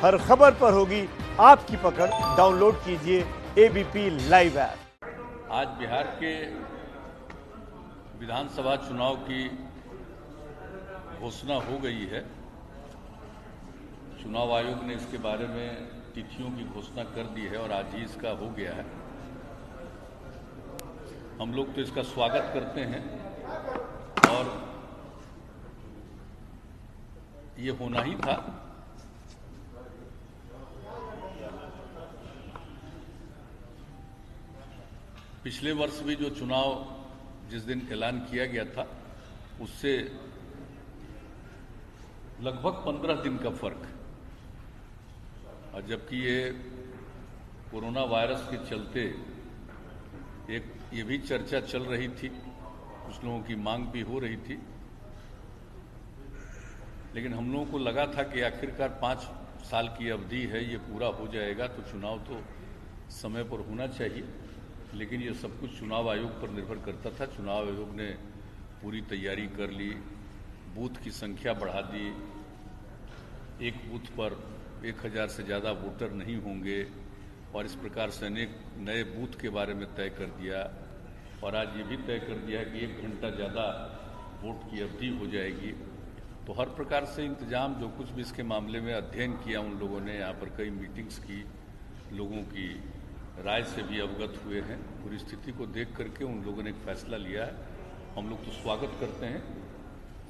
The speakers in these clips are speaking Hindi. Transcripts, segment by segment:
हर खबर पर होगी आपकी पकड़। डाउनलोड कीजिए एबीपी लाइव ऐप। आज बिहार के विधानसभा चुनाव की घोषणा हो गई है। चुनाव आयोग ने इसके बारे में तिथियों की घोषणा कर दी है और आज ही इसका हो गया है। हम लोग तो इसका स्वागत करते हैं और ये होना ही था। पिछले वर्ष भी जो चुनाव जिस दिन ऐलान किया गया था उससे लगभग 15 दिन का फर्क, और जबकि ये कोरोना वायरस के चलते एक ये भी चर्चा चल रही थी, कुछ लोगों की मांग भी हो रही थी, लेकिन हम लोगों को लगा था कि आखिरकार 5 साल की अवधि है, ये पूरा हो जाएगा तो चुनाव तो समय पर होना चाहिए। लेकिन ये सब कुछ चुनाव आयोग पर निर्भर करता था। चुनाव आयोग ने पूरी तैयारी कर ली, बूथ की संख्या बढ़ा दी, एक बूथ पर 1000 से ज़्यादा वोटर नहीं होंगे और इस प्रकार से अनेक नए बूथ के बारे में तय कर दिया। और आज ये भी तय कर दिया कि 1 घंटा ज़्यादा वोट की अवधि हो जाएगी। तो हर प्रकार से इंतजाम जो कुछ भी इसके मामले में अध्ययन किया उन लोगों ने, यहाँ पर कई मीटिंग्स की, लोगों की राय से भी अवगत हुए हैं। पूरी स्थिति को देख करके उन लोगों ने एक फैसला लिया है। हम लोग तो स्वागत करते हैं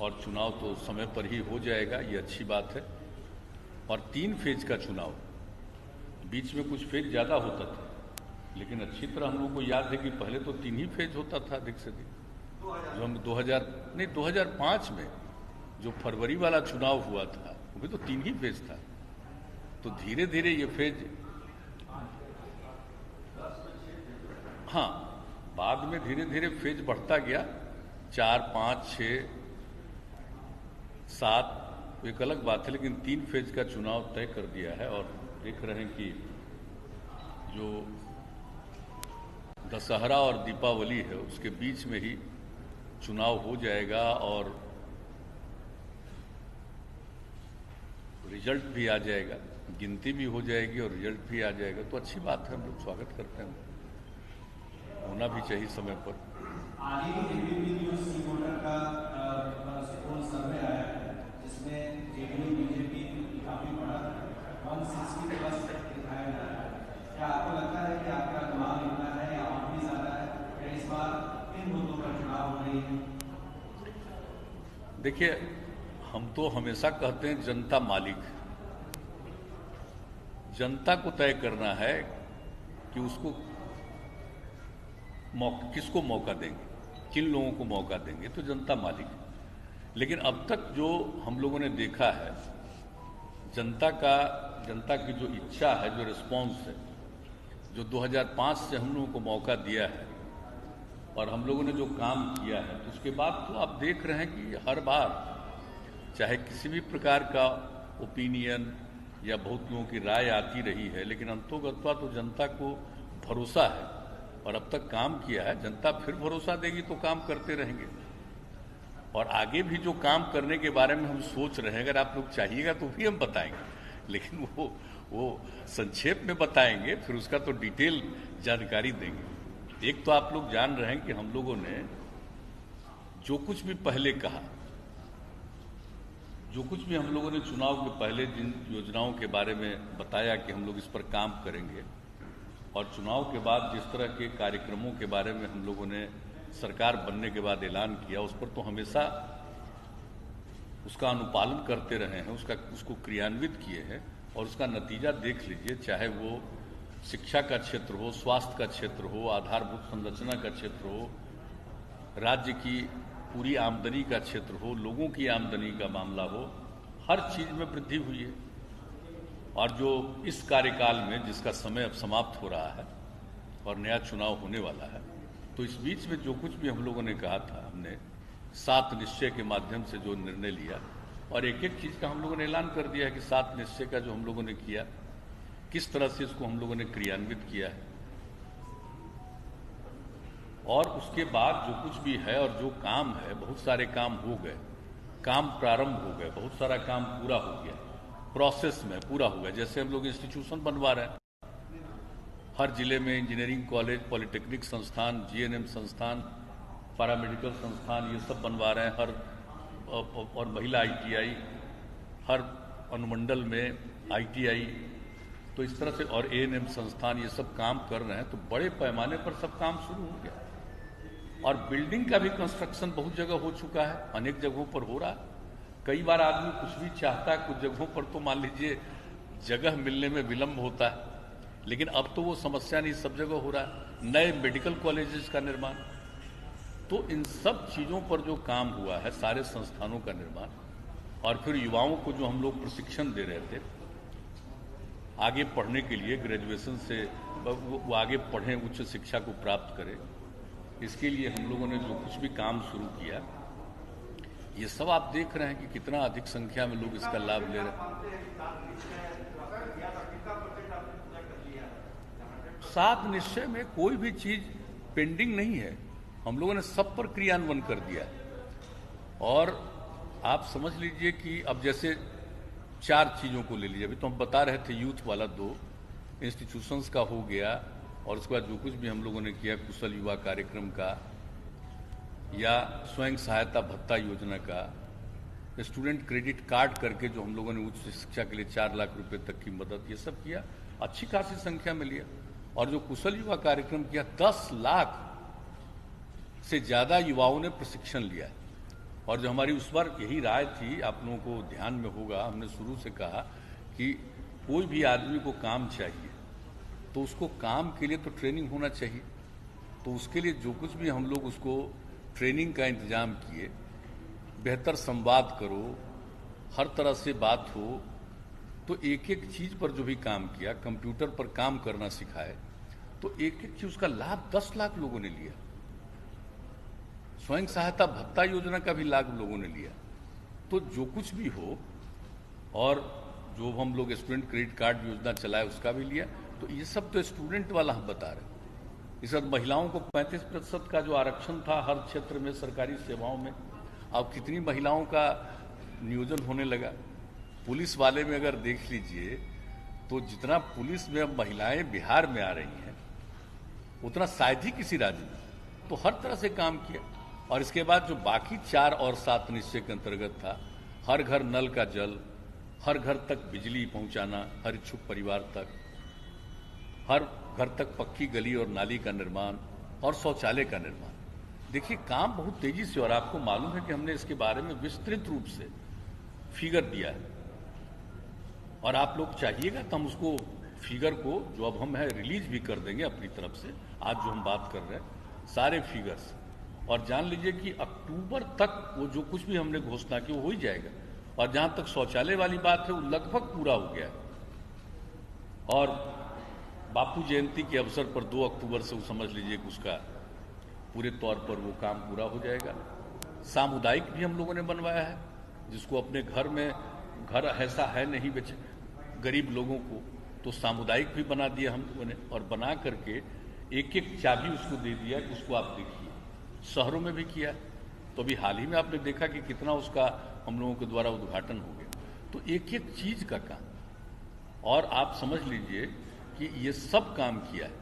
और चुनाव तो समय पर ही हो जाएगा, ये अच्छी बात है। और 3 फेज का चुनाव, बीच में कुछ फेज ज़्यादा होता था, लेकिन अच्छी तरह हम लोग को याद है कि पहले तो 3 ही फेज होता था अधिक से अधिक। जो हम 2005 में जो फरवरी वाला चुनाव हुआ था वो भी तो 3 ही फेज था। तो धीरे धीरे ये फेज, हाँ, बाद में धीरे धीरे फेज बढ़ता गया, 4, 5, 6, 7 एक अलग बात है, लेकिन 3 फेज का चुनाव तय कर दिया है। और देख रहे हैं कि जो दशहरा और दीपावली है उसके बीच में ही चुनाव हो जाएगा और रिजल्ट भी आ जाएगा, गिनती भी हो जाएगी और रिजल्ट भी आ जाएगा। तो अच्छी बात है, हम लोग स्वागत करते हैं, होना भी चाहिए समय पर। सर्वे आया जिसमें जेडीयू बीजेपी काफी बड़ा 160 प्लस दिखाया जा रहा है। क्या आपको लगता है कि आपका अनुमान इतना है या और भी ज्यादा है? क्या इस बार इन मुद्दों पर चुनाव हो रही है? देखिए, हम तो हमेशा कहते हैं जनता मालिक, जनता को तय करना है कि उसको किसको मौका देंगे, किन लोगों को मौका देंगे, तो जनता मालिक। लेकिन अब तक जो हम लोगों ने देखा है, जनता की जो इच्छा है, जो रिस्पांस है, जो 2005 से हम लोगों को मौका दिया है और हम लोगों ने जो काम किया है, तो उसके बाद तो आप देख रहे हैं कि हर बार चाहे किसी भी प्रकार का ओपिनियन या बहुत लोगों की राय आती रही है, लेकिन अंतोगत्वा तो जनता को भरोसा है और अब तक काम किया है। जनता फिर भरोसा देगी तो काम करते रहेंगे और आगे भी जो काम करने के बारे में हम सोच रहे हैं, अगर आप लोग चाहिएगा तो भी हम बताएंगे, लेकिन वो संक्षेप में बताएंगे, फिर उसका तो डिटेल जानकारी देंगे। एक तो आप लोग जान रहे हैं कि हम लोगों ने जो कुछ भी पहले कहा, जो कुछ भी हम लोगों ने चुनाव के पहले जिन योजनाओं के बारे में बताया कि हम लोग इस पर काम करेंगे, और चुनाव के बाद जिस तरह के कार्यक्रमों के बारे में हम लोगों ने सरकार बनने के बाद ऐलान किया, उस पर तो हमेशा उसका अनुपालन करते रहे हैं, उसको क्रियान्वित किए हैं और उसका नतीजा देख लीजिए। चाहे वो शिक्षा का क्षेत्र हो, स्वास्थ्य का क्षेत्र हो, आधारभूत संरचना का क्षेत्र हो, राज्य की पूरी आमदनी का क्षेत्र हो, लोगों की आमदनी का मामला हो, हर चीज में वृद्धि हुई है। और जो इस कार्यकाल में जिसका समय अब समाप्त हो रहा है और नया चुनाव होने वाला है, तो इस बीच में जो कुछ भी हम लोगों ने कहा था, हमने 7 निश्चय के माध्यम से जो निर्णय लिया और एक एक चीज का हम लोगों ने ऐलान कर दिया है कि 7 निश्चय का जो हम लोगों ने किया, किस तरह से इसको हम लोगों ने क्रियान्वित किया है। और उसके बाद जो कुछ भी है और जो काम है, बहुत सारे काम हो गए, काम प्रारंभ हो गए, बहुत सारा काम पूरा हो गया। प्रोसेस में पूरा हुआ। जैसे हम लोग इंस्टीट्यूशन बनवा रहे हैं, हर जिले में इंजीनियरिंग कॉलेज, पॉलिटेक्निक संस्थान, जीएनएम संस्थान, पैरामेडिकल संस्थान, ये सब बनवा रहे हैं। और महिला आईटीआई, हर अनुमंडल में आईटीआई, तो इस तरह से, और एएनएम संस्थान, ये सब काम कर रहे हैं। तो बड़े पैमाने पर सब काम शुरू हो गया। और बिल्डिंग का भी कंस्ट्रक्शन बहुत जगह हो चुका है, अनेक जगहों पर हो रहा है। कई बार आदमी कुछ भी चाहता है, कुछ जगहों पर तो मान लीजिए जगह मिलने में विलंब होता है, लेकिन अब तो वो समस्या नहीं, सब जगह हो रहा है। नए मेडिकल कॉलेजेस का निर्माण, तो इन सब चीजों पर जो काम हुआ है, सारे संस्थानों का निर्माण, और फिर युवाओं को जो हम लोग प्रशिक्षण दे रहे थे आगे पढ़ने के लिए, ग्रेजुएशन से वो आगे पढ़ें, उच्च शिक्षा को प्राप्त करें, इसके लिए हम लोगों ने जो कुछ भी काम शुरू किया, ये सब आप देख रहे हैं कि कितना अधिक संख्या में लोग इसका लाभ ले रहे हैं। 7 निश्चय में कोई भी चीज पेंडिंग नहीं है, हम लोगों ने सब पर क्रियान्वयन कर दिया। और आप समझ लीजिए कि अब जैसे 4 चीजों को ले लीजिए, अभी तो हम बता रहे थे यूथ वाला 2 इंस्टीट्यूशंस का हो गया, और उसके बाद जो कुछ भी हम लोगों ने किया कुशल युवा कार्यक्रम का, या स्वयं सहायता भत्ता योजना का, स्टूडेंट क्रेडिट कार्ड करके जो हम लोगों ने उच्च शिक्षा के लिए 4 लाख रुपए तक की मदद, ये सब किया, अच्छी खासी संख्या में लिया। और जो कुशल युवा कार्यक्रम किया, 10 लाख से ज्यादा युवाओं ने प्रशिक्षण लिया। और जो हमारी उस बार यही राय थी, आप लोगों को ध्यान में होगा, हमने शुरू से कहा कि कोई भी आदमी को काम चाहिए तो उसको काम के लिए तो ट्रेनिंग होना चाहिए। तो उसके लिए जो कुछ भी हम लोग उसको ट्रेनिंग का इंतजाम किए, बेहतर संवाद करो, हर तरह से बात हो, तो एक एक चीज पर जो भी काम किया, कंप्यूटर पर काम करना सिखाए, तो एक एक चीज उसका लाभ 10 लाख लोगों ने लिया। स्वयं सहायता भत्ता योजना का भी लाभ लोगों ने लिया। तो जो कुछ भी हो, और जो हम लोग स्टूडेंट क्रेडिट कार्ड योजना चलाए उसका भी लिया। तो ये सब तो स्टूडेंट वाला हम बता रहे हैं। इस वक्त महिलाओं को 35% का जो आरक्षण था हर क्षेत्र में सरकारी सेवाओं में, अब कितनी महिलाओं का नियोजन होने लगा। पुलिस वाले में अगर देख लीजिए तो जितना पुलिस में अब महिलाएं बिहार में आ रही हैं, उतना शायद ही किसी राज्य में। तो हर तरह से काम किया। और इसके बाद जो बाकी 4 और 7 निश्चय के अंतर्गत था, हर घर नल का जल, हर घर तक बिजली पहुंचाना, हर इच्छुक परिवार तक, हर घर तक पक्की गली और नाली का निर्माण, और शौचालय का निर्माण। देखिए काम बहुत तेजी से, और आपको मालूम है कि हमने इसके बारे में विस्तृत रूप से फिगर दिया है। और आप लोग चाहिएगा तो हम उसको फिगर को, जो अब हम है, रिलीज भी कर देंगे अपनी तरफ से। आज जो हम बात कर रहे हैं सारे फिगर्स, और जान लीजिए कि अक्टूबर तक वो जो कुछ भी हमने घोषणा की वो हो ही जाएगा। और जहां तक शौचालय वाली बात है, वो लगभग पूरा हो गया है। और बापू जयंती के अवसर पर 2 अक्टूबर से वो समझ लीजिए कि उसका पूरे तौर पर वो काम पूरा हो जाएगा। सामुदायिक भी हम लोगों ने बनवाया है, जिसको अपने घर में, घर ऐसा है नहीं बचे गरीब लोगों को, तो सामुदायिक भी बना दिया हम लोगों ने। और बना करके एक एक चाबी उसको दे दिया कि उसको आप देखिए। शहरों में भी किया, तो अभी हाल ही में आपने देखा कि कितना उसका हम लोगों के द्वारा उद्घाटन हो गया। तो एक एक चीज का काम, और आप समझ लीजिए कि ये सब काम किया है।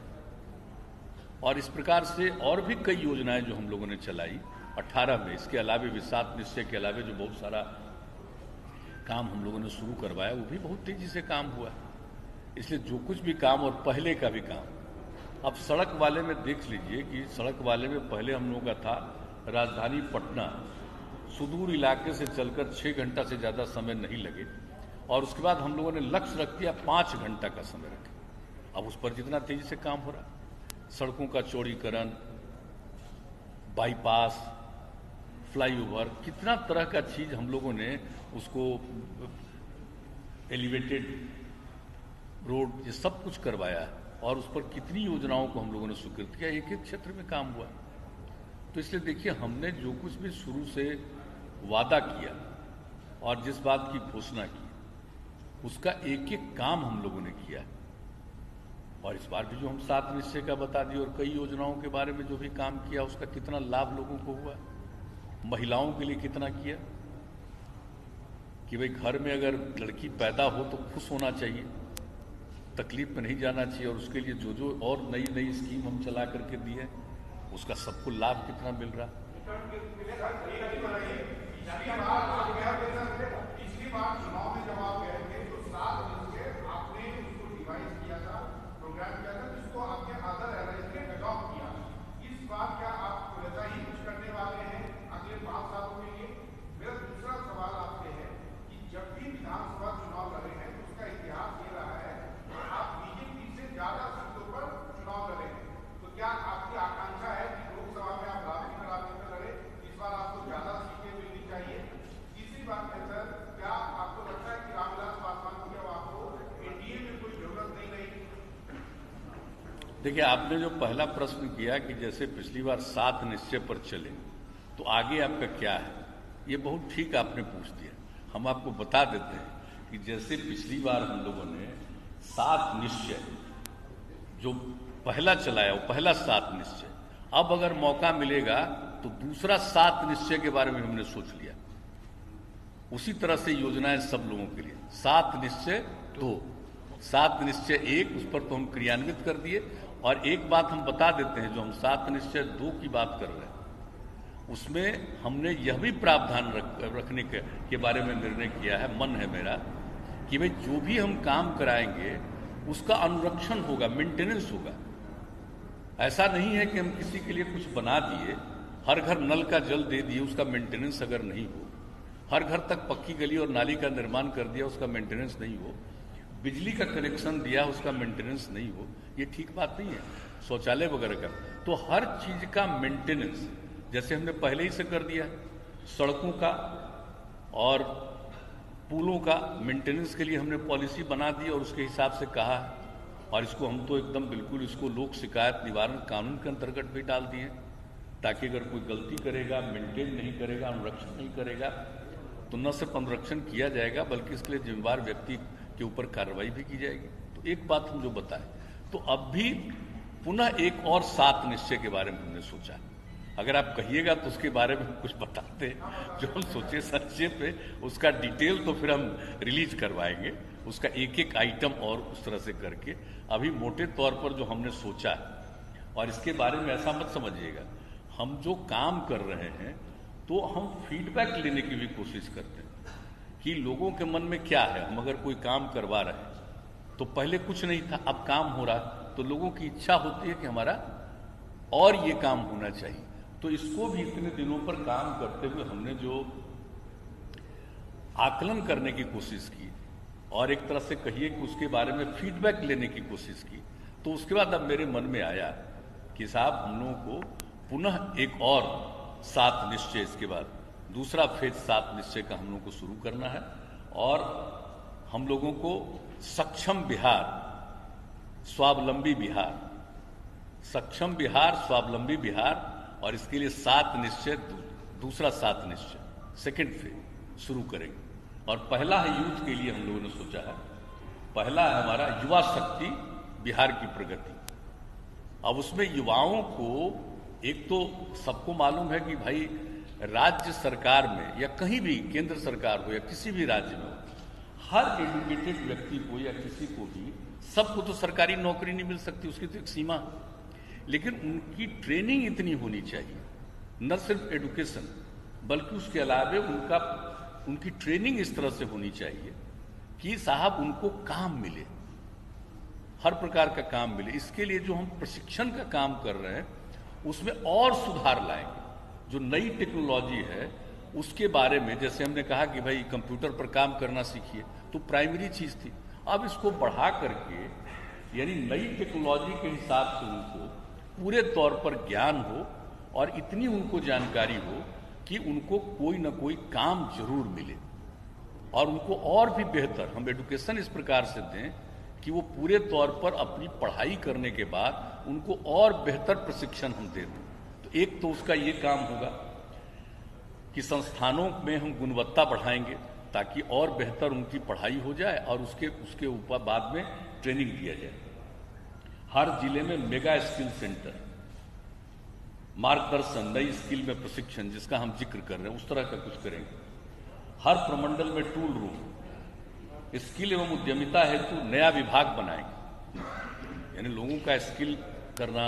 और इस प्रकार से और भी कई योजनाएं जो हम लोगों ने चलाई 18 में, इसके अलावे भी 7 निश्चय के अलावे जो बहुत सारा काम हम लोगों ने शुरू करवाया, वो भी बहुत तेजी से काम हुआ। इसलिए जो कुछ भी काम, और पहले का भी काम, अब सड़क वाले में देख लीजिए कि सड़क वाले में पहले हम लोगों का था राजधानी पटना, सुदूर इलाके से चलकर 6 घंटा से ज्यादा समय नहीं लगे। और उसके बाद हम लोगों ने लक्ष्य रख दिया 5 घंटा का समय रखे। अब उस पर जितना तेजी से काम हो रहा है, सड़कों का चौड़ीकरण, बाईपास, फ्लाईओवर, कितना तरह का चीज हम लोगों ने उसको, एलिवेटेड रोड, ये सब कुछ करवाया है। और उस पर कितनी योजनाओं को हम लोगों ने स्वीकृत किया, एक एक क्षेत्र में काम हुआ। तो इसलिए देखिए, हमने जो कुछ भी शुरू से वादा किया और जिस बात की घोषणा की, उसका एक एक काम हम लोगों ने किया। और इस बार भी जो हम 7 निश्चय का बता दिए, और कई योजनाओं के बारे में जो भी काम किया, उसका कितना लाभ लोगों को हुआ, महिलाओं के लिए कितना किया। कि भाई घर में अगर लड़की पैदा हो तो खुश होना चाहिए, तकलीफ में नहीं जाना चाहिए, और उसके लिए जो जो और नई नई स्कीम हम चला करके दी है उसका सबको लाभ कितना मिल रहा। पिछली बार चुनाव में जब आप गए थे तो 7 दिन से आपने उसको डिवाइस किया था, प्रोग्राम किया था, जिसको आपने अदर एलायंस ने अडॉप्ट किया। इस बार क्या आप वैसा ही कुछ करने वाले हैं अगले 5 सालों के लिए? मेरा दूसरा सवाल आपसे है कि जब भी विधानसभा चुनाव लड़े हैं तो उसका इतिहास ये रहा है कि आप बीजेपी से ज्यादा सीटों पर चुनाव लड़े हैं। तो क्या आपकी आकांक्षा है कि लोकसभा में आप राजनीति में लड़े, इस बार आपको ज्यादा सीटें मिलनी चाहिए? तीसरी बात है सर, क्या आपको लगता है कि रामविलास पासवान को अब आपको एनडीए में कोई जरूरत नहीं रही? देखिए, आपने जो पहला प्रश्न किया कि जैसे पिछली बार 7 निश्चय पर चले तो आगे आपका क्या है, ये बहुत ठीक आपने पूछ दिया। हम आपको बता देते हैं कि जैसे पिछली बार हम लोगों ने 7 निश्चय जो पहला चलाया वो पहला 7 निश्चय, अब अगर मौका मिलेगा तो दूसरा 7 निश्चय के बारे में हमने सोच लिया। उसी तरह से योजनाएं सब लोगों के लिए 7 निश्चय 2, 7 निश्चय 1, उस पर तो हम क्रियान्वित कर दिए। और एक बात हम बता देते हैं, जो हम 7 निश्चय 2 की बात कर रहे हैं उसमें हमने यह भी प्रावधान रखने के बारे में निर्णय किया है, मन है मेरा, कि भाई जो भी हम काम कराएंगे उसका अनुरक्षण होगा, मेंटेनेंस होगा। ऐसा नहीं है कि हम किसी के लिए कुछ बना दिए, हर घर नल का जल दे दिए, उसका मेंटेनेंस अगर नहीं हो, हर घर तक पक्की गली और नाली का निर्माण कर दिया, उसका मेंटेनेंस नहीं हो, बिजली का कनेक्शन दिया, उसका मेंटेनेंस नहीं हो, ये ठीक बात नहीं है। शौचालय वगैरह का, तो हर चीज का मेंटेनेंस जैसे हमने पहले ही से कर दिया, सड़कों का और पुलों का मेंटेनेंस के लिए हमने पॉलिसी बना दी और उसके हिसाब से कहा है। और इसको हम तो एकदम बिल्कुल इसको लोक शिकायत निवारण कानून के अंतर्गत भी डाल दिए, ताकि अगर कोई गलती करेगा, मेंटेन नहीं करेगा, अनुरक्षण नहीं करेगा, तो न सिर्फ अनुरक्षण किया जाएगा बल्कि इसके लिए जिम्मेदार व्यक्ति के ऊपर कार्रवाई भी की जाएगी। तो एक बात हम जो बताएं, तो अब भी पुनः एक और 7 निश्चय के बारे में हमने सोचा। अगर आप कहिएगा तो उसके बारे में हम कुछ बताते, जो हम सोचे संक्षेप में, उसका डिटेल तो फिर हम रिलीज करवाएंगे, उसका एक एक आइटम और उस तरह से करके। अभी मोटे तौर पर जो हमने सोचा है, और इसके बारे में ऐसा मत समझिएगा, हम जो काम कर रहे हैं तो हम फीडबैक लेने की भी कोशिश करते हैं कि लोगों के मन में क्या है। हम अगर कोई काम करवा रहे हैं तो पहले कुछ नहीं था, अब काम हो रहा है, तो लोगों की इच्छा होती है कि हमारा और ये काम होना चाहिए। तो इसको भी इतने दिनों पर काम करते हुए हमने जो आकलन करने की कोशिश की और एक तरह से कहिए कि उसके बारे में फीडबैक लेने की कोशिश की, तो उसके बाद अब मेरे मन में आया कि साहब हम लोगों को पुनः एक और 7 निश्चय, इसके बाद दूसरा फेज 7 निश्चय का हम लोगों को शुरू करना है। और हम लोगों को सक्षम बिहार, स्वावलंबी बिहार, सक्षम बिहार, स्वावलंबी बिहार, और इसके लिए 7 निश्चय, दूसरा 7 निश्चय सेकेंड फेज शुरू करेंगे। और पहला है यूथ के लिए हम लोगों ने सोचा है, पहला है हमारा युवा शक्ति बिहार की प्रगति। अब उसमें युवाओं को, एक तो सबको मालूम है कि भाई राज्य सरकार में या कहीं भी केंद्र सरकार हो या किसी भी राज्य में हो, हर एजुकेटेड व्यक्ति को या किसी को भी, सबको तो सरकारी नौकरी नहीं मिल सकती, उसकी तो एक सीमा है। लेकिन उनकी ट्रेनिंग इतनी होनी चाहिए, न सिर्फ एजुकेशन बल्कि उसके अलावा उनकी ट्रेनिंग इस तरह से होनी चाहिए कि साहब उनको काम मिले, हर प्रकार का काम मिले। इसके लिए जो हम प्रशिक्षण का काम कर रहे हैं उसमें और सुधार लाएंगे। जो नई टेक्नोलॉजी है उसके बारे में, जैसे हमने कहा कि भाई कंप्यूटर पर काम करना सीखिए, तो प्राइमरी चीज थी, अब इसको बढ़ा करके यानी नई टेक्नोलॉजी के हिसाब से उनको पूरे तौर पर ज्ञान हो और इतनी उनको जानकारी हो कि उनको कोई ना कोई काम जरूर मिले। और उनको और भी बेहतर हम एजुकेशन इस प्रकार से दें कि वो पूरे तौर पर अपनी पढ़ाई करने के बाद उनको और बेहतर प्रशिक्षण हम दे दें। तो एक तो उसका ये काम होगा कि संस्थानों में हम गुणवत्ता बढ़ाएंगे ताकि और बेहतर उनकी पढ़ाई हो जाए और उसके ऊपर बाद में ट्रेनिंग दिया जाए। हर जिले में मेगा स्किल सेंटर, मार्गदर्शन, नई स्किल में प्रशिक्षण जिसका हम जिक्र कर रहे हैं, उस तरह का कुछ करेंगे। हर प्रमंडल में टूल रूम, स्किल एवं उद्यमिता हेतु नया विभाग बनाएंगे। यानी लोगों का स्किल करना,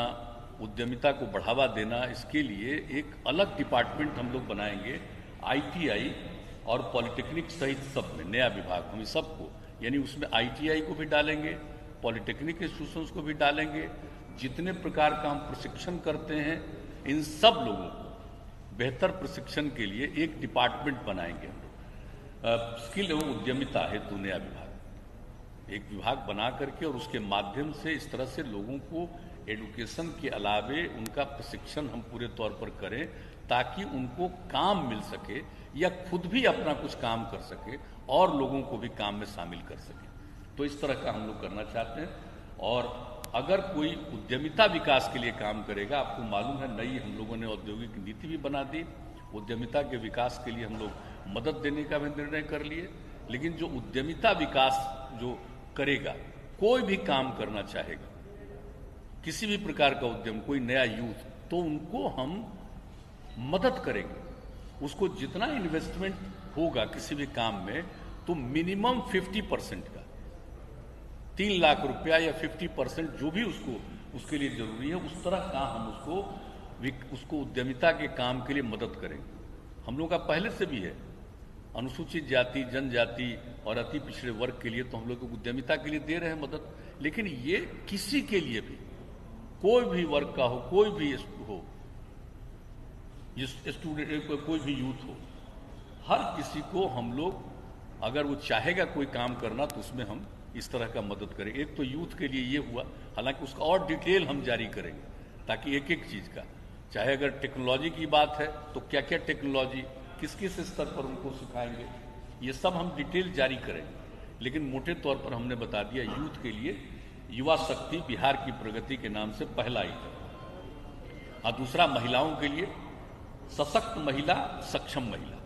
उद्यमिता को बढ़ावा देना, इसके लिए एक अलग डिपार्टमेंट हम लोग बनाएंगे। ITI और पॉलिटेक्निक सहित सब में नया विभाग, हम सबको, यानी उसमें ITI को भी डालेंगे, पॉलिटेक्निक इंस्टीट्यूशंस को भी डालेंगे। जितने प्रकार का हम प्रशिक्षण करते हैं, इन सब लोगों को बेहतर प्रशिक्षण के लिए एक डिपार्टमेंट बनाएंगे हम लोग। स्किल एवं उद्यमिता हेतु नया विभाग, एक विभाग बना करके, और उसके माध्यम से इस तरह से लोगों को एडुकेशन के अलावे उनका प्रशिक्षण हम पूरे तौर पर करें, ताकि उनको काम मिल सके या खुद भी अपना कुछ काम कर सके और लोगों को भी काम में शामिल कर सके। तो इस तरह का हम लोग करना चाहते हैं। और अगर कोई उद्यमिता विकास के लिए काम करेगा, आपको मालूम है नई हम लोगों ने औद्योगिक नीति भी बना दी, उद्यमिता के विकास के लिए हम लोग मदद देने का भी निर्णय कर लिए। लेकिन जो उद्यमिता विकास जो करेगा, कोई भी काम करना चाहेगा, किसी भी प्रकार का उद्यम, कोई नया यूथ, तो उनको हम मदद करेंगे। उसको जितना इन्वेस्टमेंट होगा किसी भी काम में, तो मिनिमम 50% का, 3 लाख रुपया या 50% जो भी उसके लिए जरूरी है, उस तरह का हम उसको उद्यमिता के काम के लिए मदद करेंगे। हम लोगों का पहले से भी है, अनुसूचित जाति, जनजाति और अति पिछड़े वर्ग के लिए तो हम लोग उद्यमिता के लिए दे रहे हैं मदद। लेकिन ये किसी के लिए भी, कोई भी वर्ग का हो, कोई भी हो, स्टूडेंट, कोई भी यूथ हो, हर किसी को हम लोग, अगर वो चाहेगा कोई काम करना, तो उसमें हम इस तरह का मदद करें। एक तो यूथ के लिए ये हुआ, हालांकि उसका और डिटेल हम जारी करेंगे, ताकि एक एक चीज का, चाहे अगर टेक्नोलॉजी की बात है तो क्या क्या टेक्नोलॉजी, किस किस स्तर पर उनको सिखाएंगे, ये सब हम डिटेल जारी करेंगे। लेकिन मोटे तौर पर हमने बता दिया, यूथ के लिए युवा शक्ति बिहार की प्रगति के नाम से पहला आइटम। और दूसरा, महिलाओं के लिए सशक्त महिला, सक्षम महिला,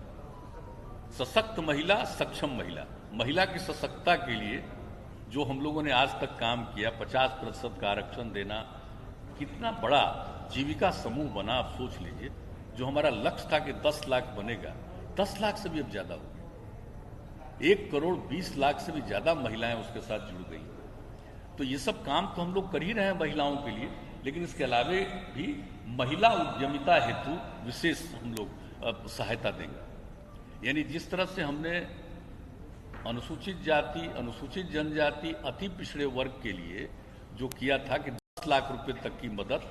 सशक्त महिला, सक्षम महिला। महिला की सशक्तता के लिए जो हम लोगों ने आज तक काम किया, 50% का आरक्षण देना, कितना बड़ा जीविका समूह बना, आप सोच लीजिए। जो हमारा लक्ष्य था कि 10 लाख बनेगा, 10 लाख से भी अब ज्यादा हो गया। 1,20,00,000 से भी ज्यादा महिलाएं उसके साथ जुड़ गई। तो ये सब काम तो हम लोग कर ही रहे हैं महिलाओं के लिए, लेकिन इसके अलावे भी महिला उद्यमिता हेतु विशेष हम लोग सहायता देंगे। यानी जिस तरह से हमने अनुसूचित जाति, अनुसूचित जनजाति, अति पिछड़े वर्ग के लिए जो किया था कि 10 लाख रुपए तक की मदद,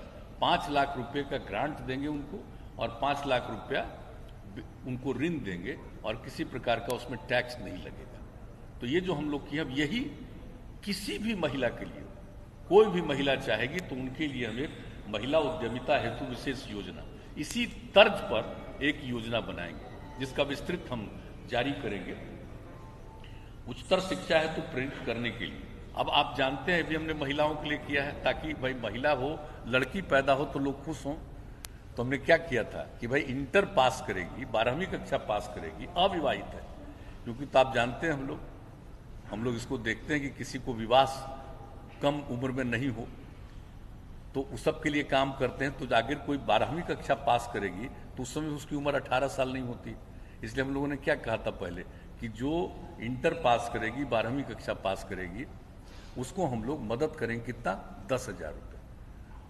5 लाख रुपए का ग्रांट देंगे उनको, और 5 लाख रुपया उनको ऋण देंगे, और किसी प्रकार का उसमें टैक्स नहीं लगेगा। तो ये जो हम लोग किए, अब यही किसी भी महिला के लिए, कोई भी महिला चाहेगी तो उनके लिए हम एक महिला उद्यमिता हेतु विशेष योजना, इसी तर्ज पर एक योजना बनाएंगे, जिसका विस्तृत हम जारी करेंगे। उच्चतर शिक्षा हेतु प्रेरित करने के लिए, अब आप जानते हैं भी हमने महिलाओं के लिए किया है, ताकि भाई महिला हो, लड़की पैदा हो तो लोग खुश हों। तो हमने क्या किया था कि भाई इंटर पास करेगी, 12वीं कक्षा पास करेगी, अविवाहित है, क्योंकि तो आप जानते हैं हम लोग इसको देखते हैं कि किसी को विवाह कम उम्र में नहीं हो, तो उस सब के लिए काम करते हैं। तो अगर कोई 12वीं कक्षा पास करेगी तो उस समय उसकी उम्र 18 साल नहीं होती। इसलिए हम लोगों ने क्या कहा था पहले कि जो इंटर पास करेगी, 12वीं कक्षा पास करेगी, उसको हम लोग मदद करेंगे, कितना, 10,000 रुपये।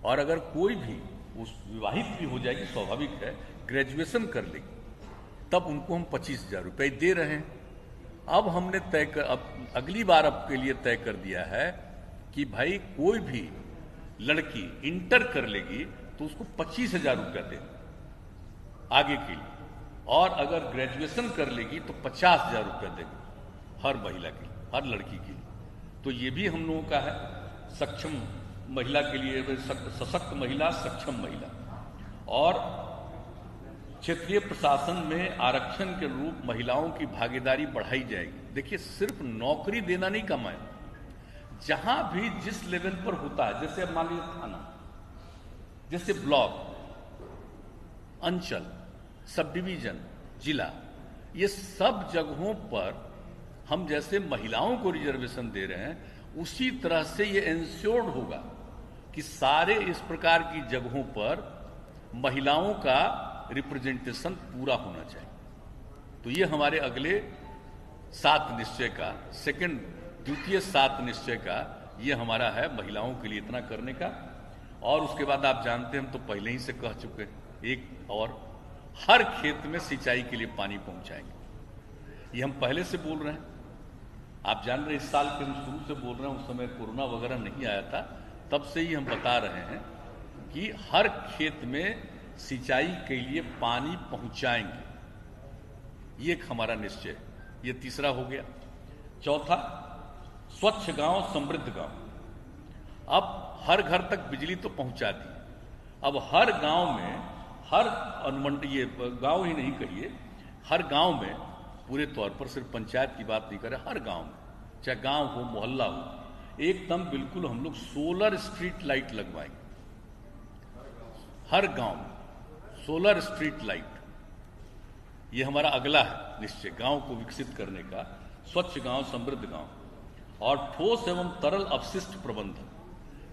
और अगर कोई भी उस विवाहित भी हो जाएगी, स्वाभाविक है, ग्रेजुएशन कर लेगी, तब उनको हम 25,000 रुपये दे रहे हैं। अब हमने अब अगली बार अब के लिए तय कर दिया है कि भाई कोई भी लड़की इंटर कर लेगी तो उसको 25,000 रुपया देंगे आगे के लिए, और अगर ग्रेजुएशन कर लेगी तो 50,000 रुपया देंगे हर महिला के लिए, हर लड़की के लिए। तो ये भी हम लोगों का है, सक्षम महिला के लिए, सशक्त महिला, सक्षम महिला। और क्षेत्रीय प्रशासन में आरक्षण के रूप महिलाओं की भागीदारी बढ़ाई जाएगी। देखिए, सिर्फ नौकरी देना नहीं काम है, जहां भी जिस लेवल पर होता है, जैसे मान लीजिए थाना, जैसे ब्लॉक, अंचल, सब डिवीजन, जिला, ये सब जगहों पर हम जैसे महिलाओं को रिजर्वेशन दे रहे हैं, उसी तरह से ये इंश्योर्ड होगा कि सारे इस प्रकार की जगहों पर महिलाओं का रिप्रेजेंटेशन पूरा होना चाहिए। तो ये हमारे अगले 7 निश्चय का द्वितीय 7 निश्चय का ये हमारा है, महिलाओं के लिए इतना करने का। और उसके बाद आप जानते हैं, हम तो पहले ही से कह चुके हैं, एक और हर खेत में सिंचाई के लिए पानी पहुंचाएंगे। ये हम पहले से बोल रहे हैं, आप जान रहे हैं, इस साल के हम शुरू से बोल रहे हैं, उस समय कोरोना वगैरह नहीं आया था, तब से ही हम बता रहे हैं कि हर खेत में सिंचाई के लिए पानी पहुंचाएंगे। ये एक हमारा निश्चय है। ये तीसरा हो गया। चौथा, स्वच्छ गांव समृद्ध गांव। अब हर घर तक बिजली तो पहुंचा दी, अब हर गांव में, हर अनुमंडल, ये गांव ही नहीं कहिए, हर गांव में पूरे तौर पर, सिर्फ पंचायत की बात नहीं करें, हर गांव में, चाहे गांव हो मोहल्ला हो, एकदम बिल्कुल हम लोग सोलर स्ट्रीट लाइट लगवाएंगे। हर गांव में सोलर स्ट्रीट लाइट, ये हमारा अगला है निश्चय, गांव को विकसित करने का। स्वच्छ गांव समृद्ध गांव। और ठोस एवं तरल अपशिष्ट प्रबंधन,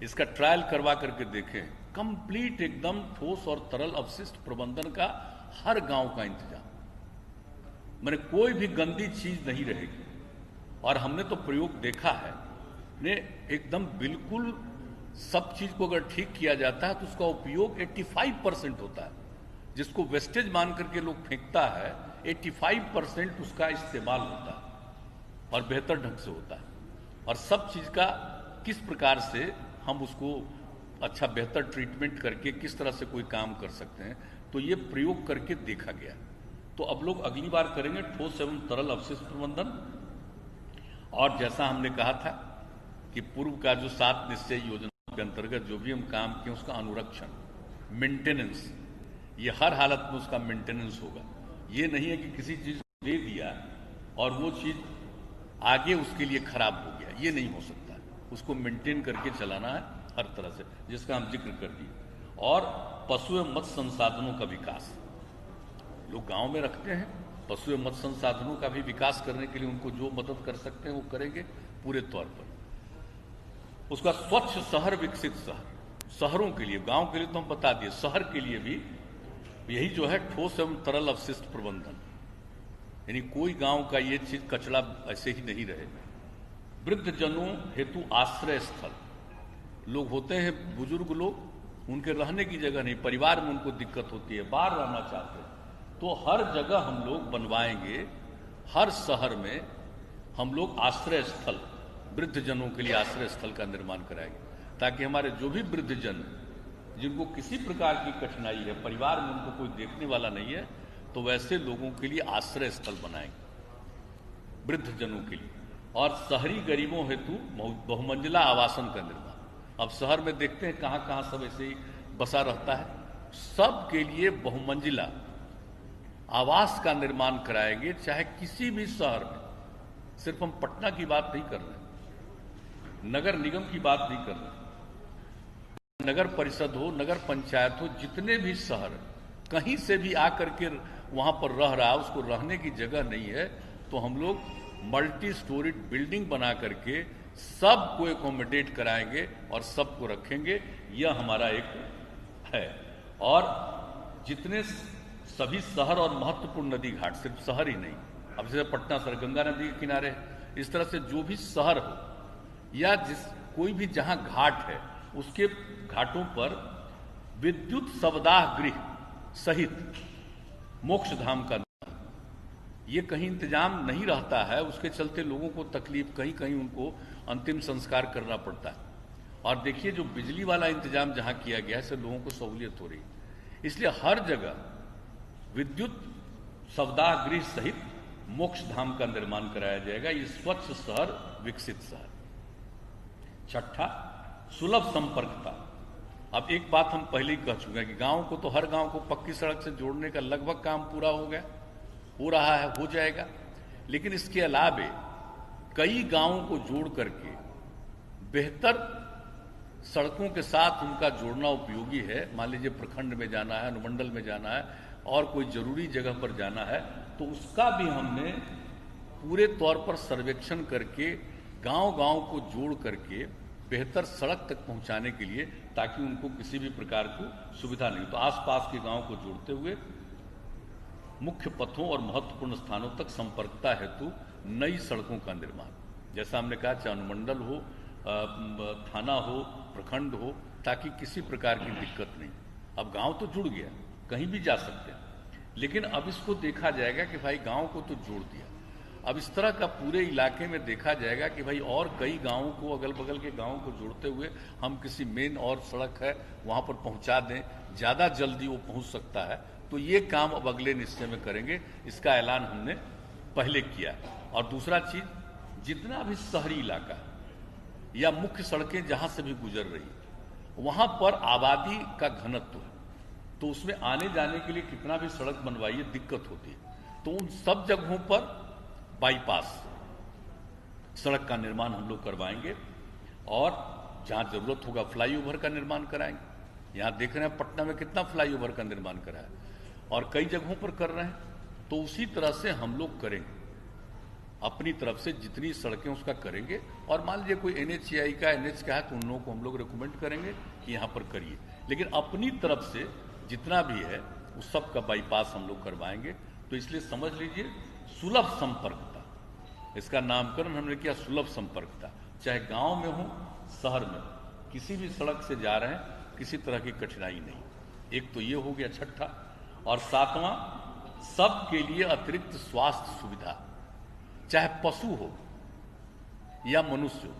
इसका ट्रायल करवा करके देखें, कंप्लीट एकदम ठोस और तरल अपशिष्ट प्रबंधन का हर गांव का इंतजाम, मैंने कोई भी गंदी चीज नहीं रहेगी। और हमने तो प्रयोग देखा है ने, एकदम बिल्कुल सब चीज को अगर ठीक किया जाता है तो उसका उपयोग 85% होता है। जिसको वेस्टेज मान करके लोग फेंकता है, 85% उसका इस्तेमाल होता है और बेहतर ढंग से होता है। और सब चीज का किस प्रकार से हम उसको अच्छा बेहतर ट्रीटमेंट करके किस तरह से कोई काम कर सकते हैं, तो ये प्रयोग करके देखा गया। तो अब लोग अगली बार करेंगे ठोस एवं तरल अपशिष्ट प्रबंधन। और जैसा हमने कहा था कि पूर्व का जो 7 निश्चय योजना के अंतर्गत जो भी हम काम किए, उसका अनुरक्षण, मेंटेनेंस, ये हर हालत में उसका मेंटेनेंस होगा। ये नहीं है कि किसी चीज को दे दिया और वो चीज आगे उसके लिए खराब हो गया, ये नहीं हो सकता। उसको मेंटेन करके चलाना है हर तरह से, जिसका हम जिक्र कर दिए। और पशु एवं मत्स्य संसाधनों का विकास, लोग गांव में रखते हैं, पशु एवं मत्स्य संसाधनों का भी विकास करने के लिए उनको जो मदद कर सकते हैं वो करेंगे पूरे तौर पर। उसका स्वच्छ शहर विकसित शहर, शहरों के लिए, गांव के लिए तो हम बता दिए, शहर के लिए भी यही जो है ठोस एवं तरल अपशिष्ट प्रबंधन, यानी कोई गांव का ये चीज कचरा ऐसे ही नहीं रहे। वृद्ध जनों हेतु आश्रय स्थल, लोग होते हैं बुजुर्ग लोग, उनके रहने की जगह नहीं, परिवार में उनको दिक्कत होती है, बाहर रहना चाहते हैं, तो हर जगह हम लोग बनवाएंगे, हर शहर में हम लोग आश्रय स्थल, वृद्ध जनों के लिए आश्रय स्थल का निर्माण कराएंगे, ताकि हमारे जो भी वृद्ध जन जिनको किसी प्रकार की कठिनाई है, परिवार में उनको कोई देखने वाला नहीं है, तो वैसे लोगों के लिए आश्रय स्थल बनाएंगे वृद्ध जनों के लिए। और शहरी गरीबों हेतु बहुमंजिला आवासन का निर्माण। अब शहर में देखते हैं कहां कहां सब ऐसे ही बसा रहता है, सब के लिए बहुमंजिला आवास का निर्माण कराएंगे, चाहे किसी भी शहर में। सिर्फ हम पटना की बात नहीं कर रहे, नगर निगम की बात नहीं कर रहे, नगर परिषद हो, नगर पंचायत हो, जितने भी शहर कहीं से भी आकर के वहां पर रह रहा है, उसको रहने की जगह नहीं है, तो हम लोग मल्टी स्टोरीड बिल्डिंग बना करके सबको एकोमोडेट कराएंगे और सबको रखेंगे। यह हमारा एक है। और जितने सभी शहर और महत्वपूर्ण नदी घाट, सिर्फ शहर ही नहीं, अब जैसे पटना शहर गंगा नदी के किनारे, इस तरह से जो भी शहर हो या जिस कोई भी जहां घाट है, उसके घाटों पर विद्युत शवदाह गृह सहित मोक्ष धाम का, ये कहीं इंतजाम नहीं रहता है, उसके चलते लोगों को तकलीफ, कहीं कहीं उनको अंतिम संस्कार करना पड़ता है। और देखिए जो बिजली वाला इंतजाम जहां किया गया है, इससे लोगों को सहूलियत हो रही है। इसलिए हर जगह विद्युत शवदाह गृह सहित मोक्ष धाम का निर्माण कराया जाएगा। ये स्वच्छ शहर विकसित शहर। छठा, सुलभ संपर्कता। अब एक बात हम पहले ही कह चुके हैं कि गांव को, तो हर गांव को पक्की सड़क से जोड़ने का लगभग काम पूरा हो गया, हो रहा है, हो जाएगा। लेकिन इसके अलावे कई गांवों को जोड़ करके बेहतर सड़कों के साथ उनका जोड़ना उपयोगी है। मान लीजिए प्रखंड में जाना है, अनुमंडल में जाना है और कोई जरूरी जगह पर जाना है, तो उसका भी हमने पूरे तौर पर सर्वेक्षण करके गांव-गांव को जोड़ करके बेहतर सड़क तक पहुंचाने के लिए, ताकि उनको किसी भी प्रकार की सुविधा नहीं। तो आसपास के गांव को जोड़ते हुए मुख्य पथों और महत्वपूर्ण स्थानों तक संपर्कता हेतु नई सड़कों का निर्माण। जैसा हमने कहा, चाहे अनुमंडल हो, थाना हो, प्रखंड हो, ताकि किसी प्रकार की दिक्कत नहीं। अब गांव तो जुड़ गया, कहीं भी जा सकते हैं, लेकिन अब इसको देखा जाएगा कि भाई गांव को तो जोड़ दिया, अब इस तरह का पूरे इलाके में देखा जाएगा कि भाई और कई गांवों को, अगल बगल के गांवों को जोड़ते हुए हम किसी मेन और सड़क है वहां पर पहुंचा दें, ज्यादा जल्दी वो पहुंच सकता है। तो ये काम अब अगले निश्चय में करेंगे, इसका ऐलान हमने पहले किया। और दूसरा चीज, जितना भी शहरी इलाका या मुख्य सड़कें जहां से भी गुजर रही, वहां पर आबादी का घनत्व है, तो उसमें आने जाने के लिए कितना भी सड़क बनवाइए दिक्कत होती है। तो उन सब जगहों पर बाईपास सड़क का निर्माण हम लोग करवाएंगे और जहां जरूरत होगा फ्लाईओवर का निर्माण कराएंगे। यहां देख रहे हैं पटना में कितना फ्लाईओवर का निर्माण करा है और कई जगहों पर कर रहे हैं। तो उसी तरह से हम लोग करेंगे, अपनी तरफ से जितनी सड़कें उसका करेंगे। और मान लीजिए कोई NHAI का, NH का है, तो उन लोगों को हम लोग रिकमेंड करेंगे कि यहां पर करिए, लेकिन अपनी तरफ से जितना भी है उस सब का बाईपास हम लोग करवाएंगे। तो इसलिए समझ लीजिए सुलभ संपर्कता, इसका नामकरण हमने किया सुलभ संपर्कता। चाहे गांव में हो, शहर में, किसी भी सड़क से जा रहे हैं, किसी तरह की कठिनाई नहीं। एक तो ये हो गया छठा। और सातवां, सबके लिए अतिरिक्त स्वास्थ्य सुविधा, चाहे पशु हो या मनुष्य हो,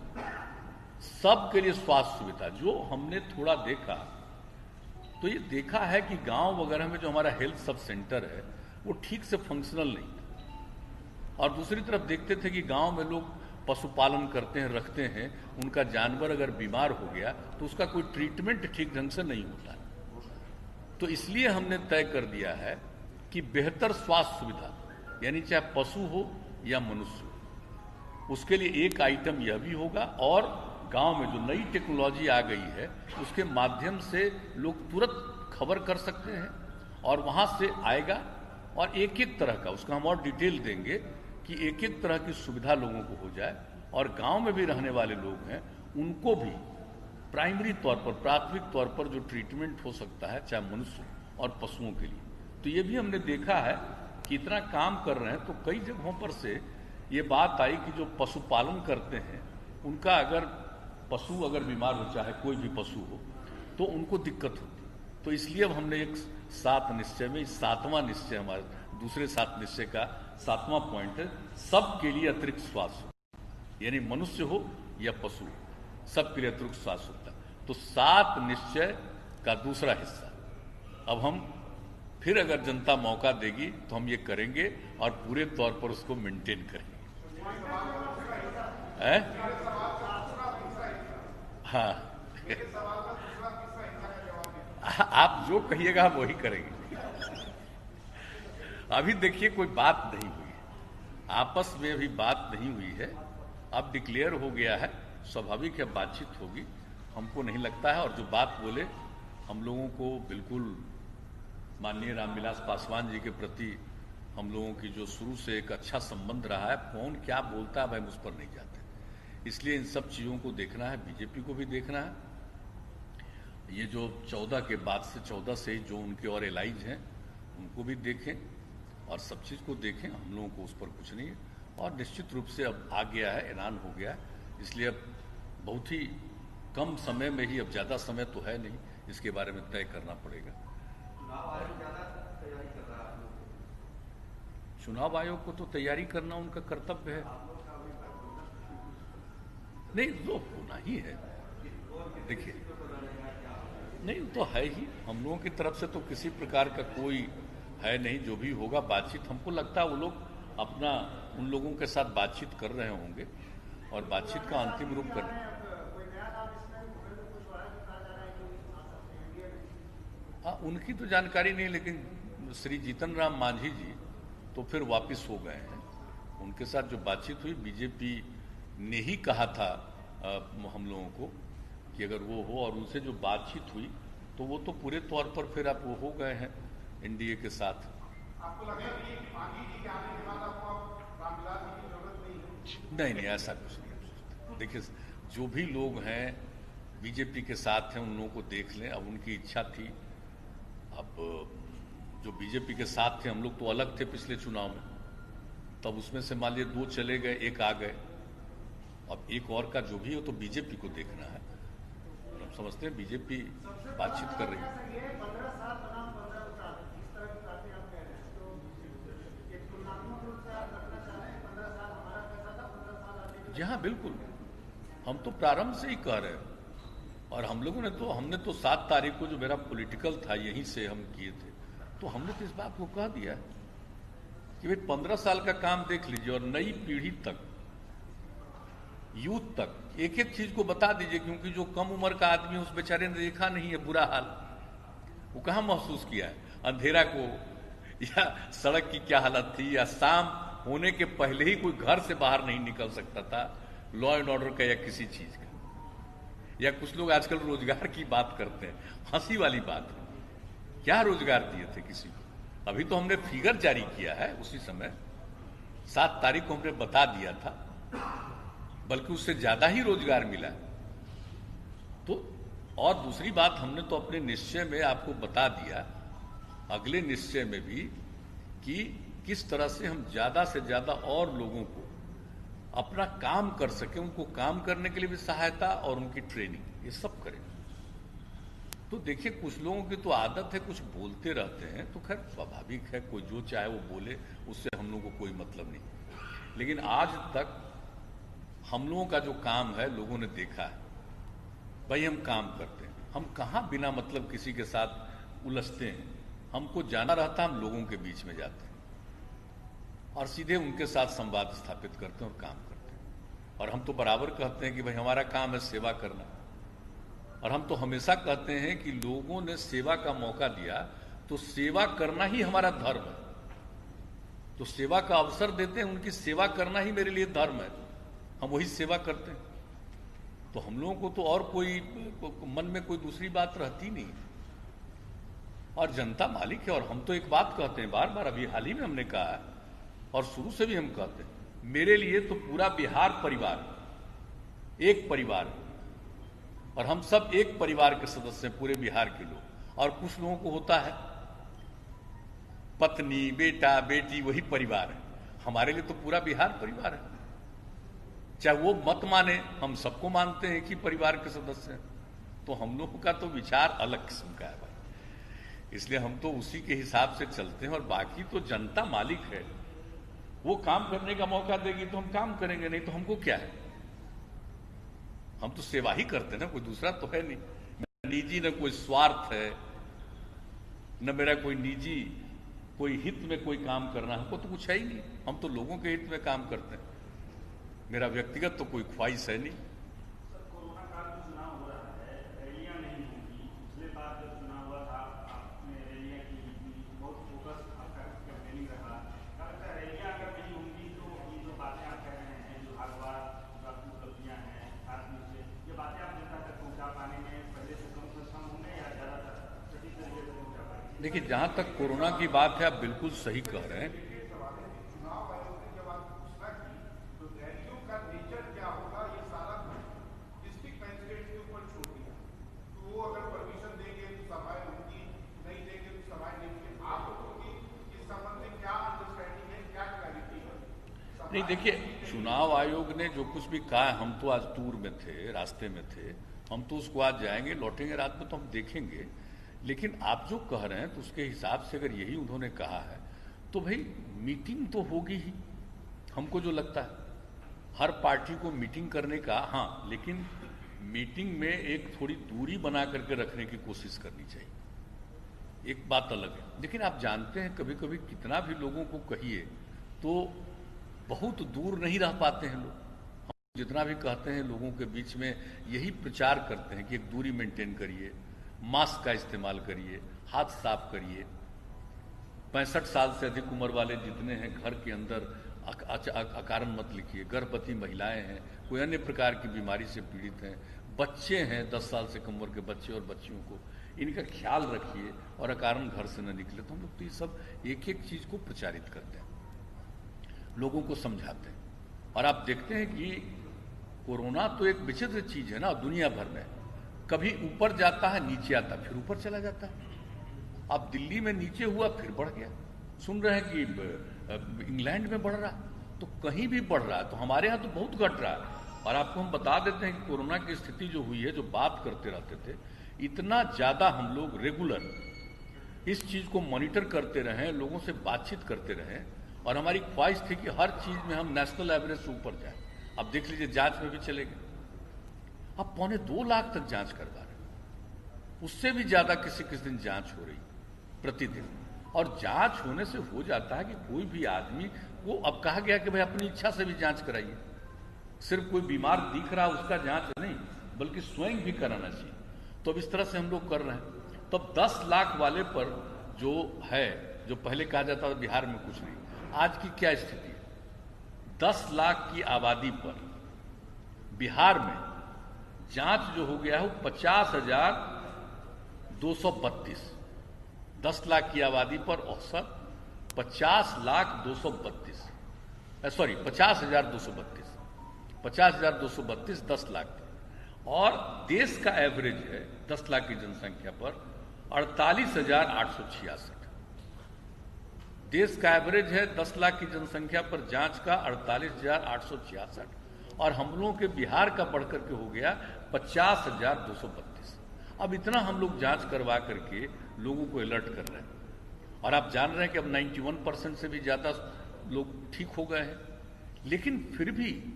सबके लिए स्वास्थ्य सुविधा। जो हमने थोड़ा देखा, तो ये देखा है कि गांव वगैरह में जो हमारा हेल्थ सब सेंटर है वो ठीक से फंक्शनल नहीं था। और दूसरी तरफ देखते थे कि गांव में लोग पशुपालन करते हैं, रखते हैं, उनका जानवर अगर बीमार हो गया तो उसका कोई ट्रीटमेंट ठीक ढंग से नहीं होता है। तो इसलिए हमने तय कर दिया है कि बेहतर स्वास्थ्य सुविधा, यानी चाहे पशु हो या मनुष्य हो, उसके लिए एक आइटम यह भी होगा। और गांव में जो नई टेक्नोलॉजी आ गई है उसके माध्यम से लोग तुरंत खबर कर सकते हैं और वहां से आएगा। और एक एक तरह का, उसका हम और डिटेल देंगे कि एक एक तरह की सुविधा लोगों को हो जाए। और गांव में भी रहने वाले लोग हैं उनको भी प्राइमरी तौर पर, प्राथमिक तौर पर जो ट्रीटमेंट हो सकता है, चाहे मनुष्य और पशुओं के लिए। तो ये भी हमने देखा है कि इतना काम कर रहे हैं, तो कई जगहों पर से ये बात आई कि जो पशुपालन करते हैं उनका अगर पशु अगर बीमार हो, चाहे कोई भी पशु हो, तो उनको दिक्कत होती। तो इसलिए अब हमने एक 7 निश्चय में, 7वां निश्चय हमारे दूसरे 7 निश्चय का 7वां पॉइंट है, सबके लिए अतिरिक्त स्वास्थ्य, यानी मनुष्य हो या पशु, सबके लिए अतिरिक्त स्वास्थ्य होता है। तो 7 निश्चय का दूसरा हिस्सा अब हम फिर अगर जनता मौका देगी तो हम ये करेंगे और पूरे तौर पर उसको मेंटेन करेंगे। हाँ आप जो कहिएगा हम वही करेंगे। अभी देखिए कोई बात नहीं हुई, आपस में अभी बात नहीं हुई है, अब डिक्लेयर हो गया है, स्वाभाविक है बातचीत होगी, हमको नहीं लगता है। और जो बात बोले, हम लोगों को बिल्कुल माननीय रामविलास पासवान जी के प्रति हम लोगों की जो शुरू से एक अच्छा संबंध रहा है, कौन क्या बोलता है भाई उस पर नहीं जाते, इसलिए इन सब चीजों को देखना है, बीजेपी को भी देखना है। ये जो 14 के बाद से 14 से जो उनके और एलाइज हैं उनको भी देखें और सब चीज को देखें, हम लोगों को उस पर कुछ नहीं है। और निश्चित रूप से अब आ गया है, ऐलान हो गया है, इसलिए अब बहुत ही कम समय में ही, अब ज्यादा समय तो है नहीं, इसके बारे में तय करना पड़ेगा। चुनाव आयोग को तो तैयारी करना उनका कर्तव्य है, नहीं तो होना ही है। देखिए नहीं तो है ही, हम लोगों की तरफ से तो किसी प्रकार का कोई है नहीं, जो भी होगा बातचीत, हमको लगता है वो लोग अपना उन लोगों के साथ बातचीत कर रहे होंगे और बातचीत का अंतिम रूप कर। हाँ उनकी तो जानकारी नहीं, लेकिन श्री जीतन राम मांझी जी तो फिर वापस हो गए हैं। उनके साथ जो बातचीत हुई, बीजेपी ने ही कहा था हम लोगों को कि अगर वो हो, और उनसे जो बातचीत हुई तो वो तो पूरे तौर पर फिर आप वो हो गए हैं एनडीए के साथ। आपको लगता है कि मांझी जी के आने के बाद आपको रामविलास जी की जरूरत नहीं है? नहीं ऐसा कुछ नहीं। देखिए जो भी लोग हैं बीजेपी के साथ हैं, उन लोगों को देख लें, अब उनकी इच्छा थी, अब जो बीजेपी के साथ थे, हम लोग तो अलग थे पिछले चुनाव में, तब उसमें से मान लीजिए 2 चले गए, 1 आ गए। अब एक और का जो भी हो तो बीजेपी को देखना है। हम समझते हैं बीजेपी बातचीत कर रही है। जी हाँ, बिल्कुल, हम तो प्रारंभ से ही कह रहे हैं। और हम लोगों ने हमने तो 7 तारीख को जो मेरा पॉलिटिकल था यहीं से हम किए थे, तो हमने तो इस बात को कह दिया कि भाई 15 साल का काम देख लीजिए और नई पीढ़ी तक, यूथ तक एक एक चीज को बता दीजिए, क्योंकि जो कम उम्र का आदमी है उस बेचारे ने देखा नहीं है बुरा हाल, वो कहाँ महसूस किया है अंधेरा को, या सड़क की क्या हालत थी, या शाम होने के पहले ही कोई घर से बाहर नहीं निकल सकता था लॉ एंड ऑर्डर का या किसी चीज का। या कुछ लोग आजकल रोजगार की बात करते हैं, हंसी वाली बात है, क्या रोजगार दिए थे किसी को? अभी तो हमने फिगर जारी किया है, उसी समय 7 तारीख को हमने बता दिया था, बल्कि उससे ज्यादा ही रोजगार मिला। तो और दूसरी बात, हमने तो अपने निश्चय में आपको बता दिया, अगले निश्चय में भी, कि किस तरह से हम ज्यादा से ज्यादा और लोगों को अपना काम कर सके, उनको काम करने के लिए भी सहायता और उनकी ट्रेनिंग, ये सब करें। तो देखिए, कुछ लोगों की तो आदत है कुछ बोलते रहते हैं, तो खैर स्वाभाविक है, कोई जो चाहे वो बोले, उससे हम लोगों को कोई मतलब नहीं। लेकिन आज तक हम लोगों का जो काम है लोगों ने देखा है, भाई हम काम करते हैं, हम कहाँ बिना मतलब किसी के साथ उलझते हैं। हमको जाना रहता, हम लोगों के बीच में जाते हैं और सीधे उनके साथ संवाद स्थापित करते हैं और काम करते हैं। और हम तो बराबर कहते हैं कि भाई हमारा काम है सेवा करना, और हम तो हमेशा कहते हैं कि लोगों ने सेवा का मौका दिया तो सेवा करना ही हमारा धर्म है। तो सेवा का अवसर देते हैं, उनकी सेवा करना ही मेरे लिए धर्म है, हम वही सेवा करते हैं। तो हम लोगों को तो और कोई मन में कोई दूसरी बात रहती नहीं, और जनता मालिक है। और हम तो एक बात कहते हैं बार बार, अभी हाल ही में हमने कहा है और शुरू से भी हम कहते हैं, मेरे लिए तो पूरा बिहार परिवार एक परिवार है, और हम सब एक परिवार के सदस्य हैं, पूरे बिहार के लोग। और कुछ लोगों को होता है पत्नी, बेटा, बेटी, वही परिवार है। हमारे लिए तो पूरा बिहार परिवार है, चाहे वो मत माने, हम सबको मानते हैं कि परिवार के सदस्य हैं। तो हम लोगों का तो विचार अलग किस्म का है भाई, इसलिए हम तो उसी के हिसाब से चलते हैं। और बाकी तो जनता मालिक है, वो काम करने का मौका देगी तो हम काम करेंगे, नहीं तो हमको क्या है, हम तो सेवा ही करते हैं ना, कोई दूसरा तो है नहीं। मेरा निजी न कोई स्वार्थ है, न मेरा कोई निजी कोई हित में कोई काम करना, हमको तो कुछ है ही नहीं। हम तो लोगों के हित में काम करते हैं, मेरा व्यक्तिगत तो कोई ख्वाहिश है नहीं। कोरोना काल में चुनाव हो रहा है, रैलियां नहीं होंगी। पिछले बार जब चुनाव हुआ था आपने रैलियां की, बहुत फोकस आपका कैंपेनिंग रहा। रैलियां अगर नहीं होंगी तो ये जो बातें आप कह रहे हैं, जो भागवाद, जो आपकी उपलब्धियां हैं, आदमी से ये बातें आप जनता तक पहुंचा पाने में पहले से कम सक्षम होंगे या ज्यादातर सटीक तरीके से पहुंचा पाएंगे? देखिए, जहां तक कोरोना की बात है, आप बिल्कुल सही कह रहे हैं। चुनाव आयोग ने जब आप घोषणा की तो रैलियों का नेचर क्या होगा ये सारा डिस्ट्रिक्ट मैजिस्ट्रेट के ऊपर छोड़ दिया। तो वो अगर परमिशन देंगे तो सभाएं होंगी, नहीं देंगे तो सभाएं नहीं होंगी। आप लोगों की इस संबंध में क्या अंडरस्टैंडिंग है, क्या क्लैरिटी है? नहीं, देखिए, चुनाव आयोग ने जो कुछ भी कहा है, हम तो आज टूर में थे, रास्ते में थे, हम तो उसको आज जाएंगे, लौटेंगे रात में तो हम देखेंगे। लेकिन आप जो कह रहे हैं तो उसके हिसाब से अगर यही उन्होंने कहा है तो भाई मीटिंग तो होगी ही। हमको जो लगता है हर पार्टी को मीटिंग करने का, हाँ, लेकिन मीटिंग में एक थोड़ी दूरी बना करके रखने की कोशिश करनी चाहिए, एक बात अलग है। लेकिन आप जानते हैं कभी कभी कितना भी लोगों को कहिए तो बहुत दूर नहीं रह पाते हैं लोग। हम जितना भी कहते हैं लोगों के बीच में यही प्रचार करते हैं कि एक दूरी मेंटेन करिए, मास्क का इस्तेमाल करिए, हाथ साफ करिए। 65 साल से अधिक उम्र वाले जितने हैं घर के अंदर अकारण मत लिखिए। गर्भवती महिलाएं हैं, कोई अन्य प्रकार की बीमारी से पीड़ित हैं, बच्चे हैं, 10 साल से कम उम्र के बच्चे और बच्चियों को, इनका ख्याल रखिए और अकारण घर से न निकले। तो हम लोग तो ये सब एक एक चीज को प्रचारित करते हैं, लोगों को समझाते हैं। और आप देखते हैं कि कोरोना तो एक विचित्र चीज है ना, दुनिया भर में कभी ऊपर जाता है, नीचे आता है, फिर ऊपर चला जाता है। अब दिल्ली में नीचे हुआ फिर बढ़ गया, सुन रहे हैं कि इंग्लैंड में बढ़ रहा, तो कहीं भी बढ़ रहा है, तो हमारे यहाँ तो बहुत घट रहा है। और आपको हम बता देते हैं कि कोरोना की स्थिति जो हुई है, जो बात करते रहते थे, इतना ज्यादा हम लोग रेगुलर इस चीज को मॉनिटर करते रहे, लोगों से बातचीत करते रहे, और हमारी ख्वाहिश थी कि हर चीज में हम नेशनल एवरेज से ऊपर जाए। अब देख लीजिए जांच में भी चले गए, अब 2.25 लाख तक जांच करवा रहे, उससे भी ज्यादा किसी किसी दिन जांच हो रही प्रतिदिन। और जांच होने से हो जाता है कि कोई भी आदमी को, अब कहा गया कि भाई अपनी इच्छा से भी जांच कराइए, सिर्फ कोई बीमार दिख रहा उसका जांच नहीं, बल्कि स्वयं भी कराना चाहिए। तो अब इस तरह से हम लोग कर रहे हैं। तो अब 10 लाख वाले पर जो है, जो पहले कहा जाता था बिहार में कुछ नहीं, आज की क्या स्थिति है? 10 लाख की आबादी पर बिहार में जांच जो हो गया है वो 50,232। 10 लाख की आबादी पर औसत 50,232, सॉरी 50,232, 50,232 10 लाख। और देश का एवरेज है 10 लाख की जनसंख्या पर 48,866। देश का एवरेज है 10 लाख की जनसंख्या पर जांच का 48,866, और हम लोगों के बिहार का बढ़कर के हो गया 50,232। अब इतना हम लोग जांच करवा करके लोगों को अलर्ट कर रहे हैं, और आप जान रहे हैं कि अब 91% से भी ज्यादा लोग ठीक हो गए हैं। लेकिन फिर भी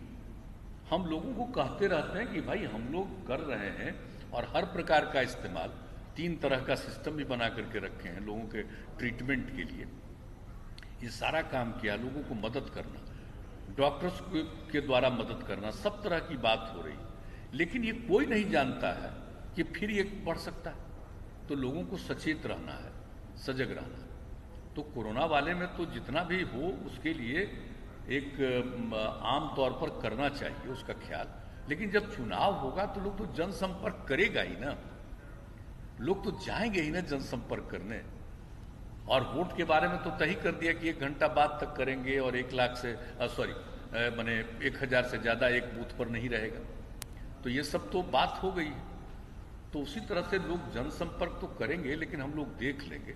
हम लोगों को कहते रहते हैं कि भाई हम लोग कर रहे हैं, और हर प्रकार का इस्तेमाल, 3 तरह का सिस्टम भी बना करके रखे हैं लोगों के ट्रीटमेंट के लिए। ये सारा काम किया, लोगों को मदद करना, डॉक्टर्स के द्वारा मदद करना, सब तरह की बात हो रही, लेकिन ये कोई नहीं जानता है कि फिर ये बढ़ सकता है। तो लोगों को सचेत रहना है, सजग रहना है। तो कोरोना वाले में तो जितना भी हो उसके लिए एक आम तौर पर करना चाहिए उसका ख्याल, लेकिन जब चुनाव होगा तो लोग तो जनसंपर्क करेगा ही ना, लोग तो जाएंगे ही ना जनसंपर्क करने। और वोट के बारे में तो तय कर दिया कि 1 घंटा बाद तक करेंगे, और 1 लाख से माने 1,000 से ज्यादा एक बूथ पर नहीं रहेगा। तो ये सब तो बात हो गई है। तो उसी तरह से लोग जनसंपर्क तो करेंगे, लेकिन हम लोग देख लेंगे,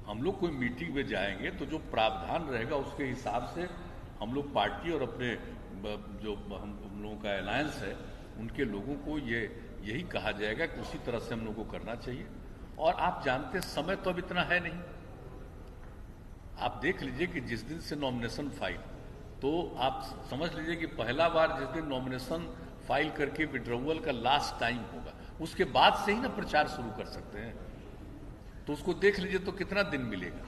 हम लोग कोई मीटिंग में जाएंगे तो जो प्रावधान रहेगा उसके हिसाब से हम लोग पार्टी और अपने जो हम लोगों का अलायंस है उनके लोगों को यही कहा जाएगा कि उसी तरह से हम लोगों को करना चाहिए। और आप जानते समय तो अब इतना है नहीं। आप देख लीजिए कि जिस दिन से नॉमिनेशन फाइल, तो आप समझ लीजिए कि पहला बार जिस दिन नॉमिनेशन फाइल करके विड्रॉवल का लास्ट टाइम होगा, उसके बाद से ही ना प्रचार शुरू कर सकते हैं। तो उसको देख लीजिए तो कितना दिन मिलेगा,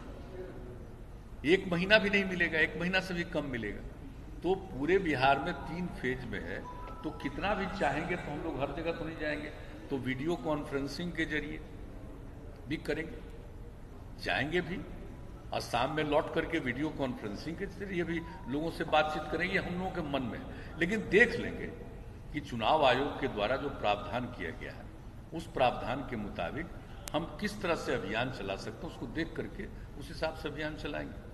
1 महीना भी नहीं मिलेगा, 1 महीना से भी कम मिलेगा। तो पूरे बिहार में 3 फेज में है, तो कितना भी चाहेंगे तो हम लोग हर जगह तो नहीं जाएंगे, तो वीडियो कॉन्फ्रेंसिंग के जरिए भी करेंगे, जाएंगे भी, और शाम में लौट करके वीडियो कॉन्फ्रेंसिंग के जरिए भी लोगों से बातचीत करेंगे। हम लोगों के मन में, लेकिन देख लेंगे कि चुनाव आयोग के द्वारा जो प्रावधान किया गया है उस प्रावधान के मुताबिक हम किस तरह से अभियान चला सकते हैं, उसको देख करके उस हिसाब से अभियान चलाएंगे।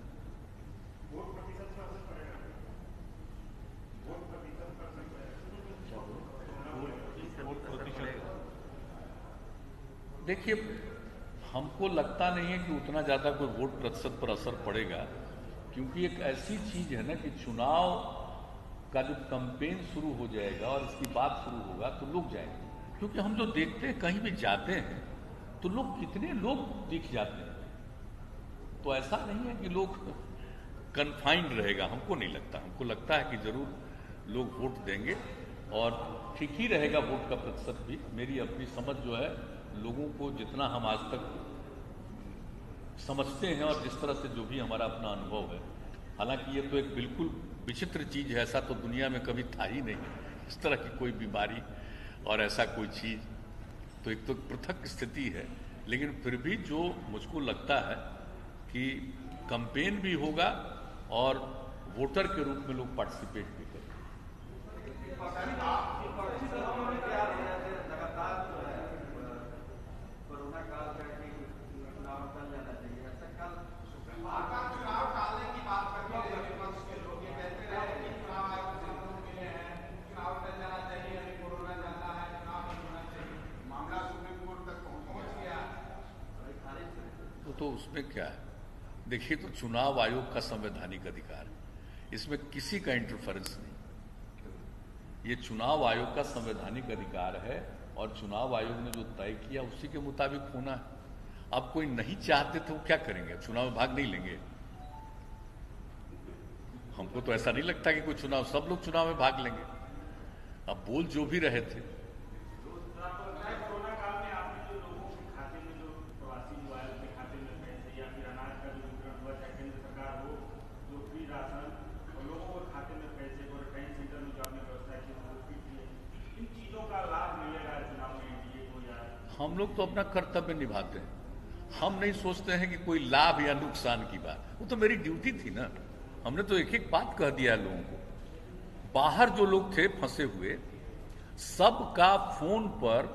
देखिए, हमको लगता नहीं है कि उतना ज्यादा कोई वोट प्रतिशत पर असर पड़ेगा, क्योंकि एक ऐसी चीज है ना कि चुनाव का जब कैंपेन शुरू हो जाएगा और इसकी बात शुरू होगा तो लोग जाएंगे। क्योंकि हम जो देखते हैं, कहीं भी जाते हैं तो लोग, कितने लोग दिख जाते हैं, तो ऐसा नहीं है कि लोग कन्फाइंड रहेगा, हमको नहीं लगता। हमको लगता है कि जरूर लोग वोट देंगे और ठीक ही रहेगा वोट का प्रतिशत भी। मेरी अपनी समझ जो है, लोगों को जितना हम आज तक समझते हैं और जिस तरह से जो भी हमारा अपना अनुभव है, हालांकि ये तो एक बिल्कुल विचित्र चीज है, ऐसा तो दुनिया में कभी था ही नहीं, इस तरह की कोई बीमारी और ऐसा कोई चीज, तो एक तो पृथक स्थिति है। लेकिन फिर भी जो मुझको लगता है कि कैंपेन भी होगा और वोटर के रूप में लोग पार्टिसिपेट भी करेंगे। तो उसमें क्या है, देखिए, तो चुनाव आयोग का संवैधानिक अधिकार है, इसमें किसी का इंटरफेरेंस नहीं। ये चुनाव आयोग का संवैधानिक अधिकार है और चुनाव आयोग ने जो तय किया उसी के मुताबिक होना है। अब कोई नहीं चाहते तो क्या करेंगे, चुनाव में भाग नहीं लेंगे? हमको तो ऐसा नहीं लगता कि कोई चुनाव, सब लोग चुनाव में भाग लेंगे। अब बोल जो भी रहे थे, कोरोना काल में आपने जो लोगों के खाते में जो प्रवासी जो आए उनके खाते में पैसे या फिर अनाज का जो वितरण हुआ, चाहे केंद्र सरकार हो, जो फ्री राशन और लोगों के खाते में पैसे, क्वारंटाइन सेंटर में जो आपने व्यवस्था की वो फ्री की है, इन चीजों का लाभ मिलेगा चुनाव में एनडीए को? या हम लोग तो अपना कर्तव्य निभाते हैं, हम नहीं सोचते हैं कि कोई लाभ या नुकसान की बात। वो तो मेरी ड्यूटी थी ना, हमने तो एक एक बात कह दिया है लोगों को। बाहर जो लोग थे फंसे हुए, सबका फोन पर